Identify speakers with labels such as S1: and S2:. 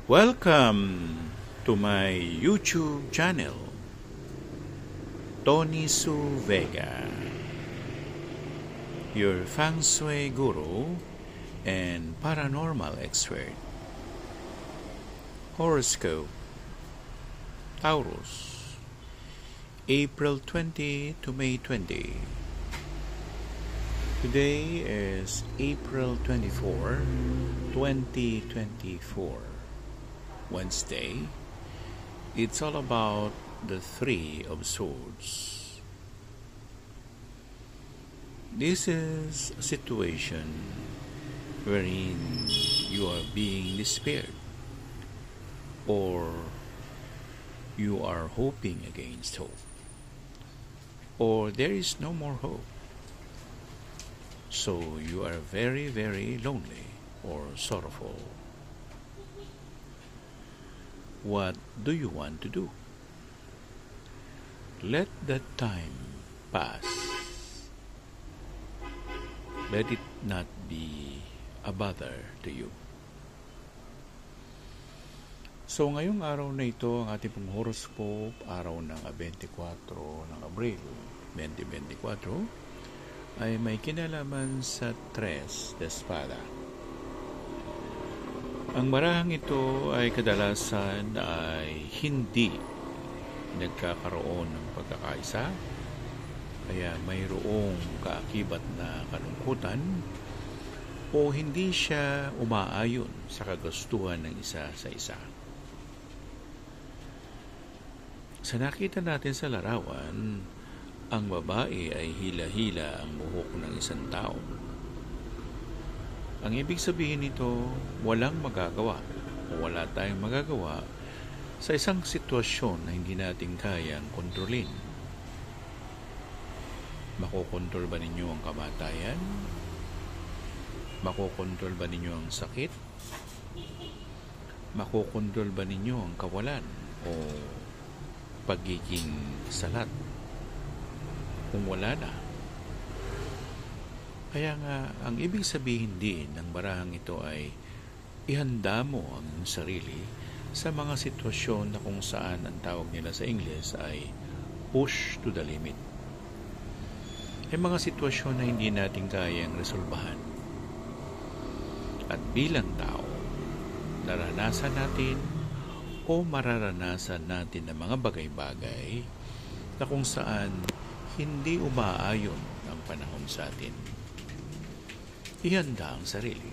S1: Welcome to my YouTube channel, Tony Su Vega, your feng shui guru and paranormal expert. Horoscope: Taurus, April 20 to May 20. Today is April 24, 2024. Wednesday. It's all about the Three of Swords. This is a situation wherein you are being despaired, or you are hoping against hope, or there is no more hope. So you are very, very lonely or sorrowful. What do you want to do? Let that time pass. Let it not be a bother to you. So ngayong araw na ito, ang ating pong horoscope, araw ng 24 ng Abril 2024, ay may kinalaman sa Tres de Espada. Ang marahang ito ay kadalasan ay hindi nagkakaroon ng pagkakaisa, kaya mayroong kaakibat na kalungkutan o hindi siya umaayon sa kagustuhan ng isa sa isa. Sa nakita natin sa larawan, ang babae ay hila-hila ang buhok ng isang tao. Ang ibig sabihin nito, walang magagawa o wala tayong magagawa sa isang sitwasyon na hindi natin kayang kontrolin. Makokontrol ba ninyo ang kamatayan? Makokontrol ba ninyo ang sakit? Makokontrol ba ninyo ang kawalan o pagiging salat kung wala na? Kaya nga, ang ibig sabihin din ng barahang ito ay ihanda mo ang sarili sa mga sitwasyon na kung saan ang tawag nila sa Ingles ay push to the limit. Ay mga sitwasyon na hindi natin kayang resolbahan. At bilang tao, naranasan natin o mararanasan natin ng mga bagay-bagay na kung saan hindi umaayon ang panahon sa atin. Ihanda ang sarili.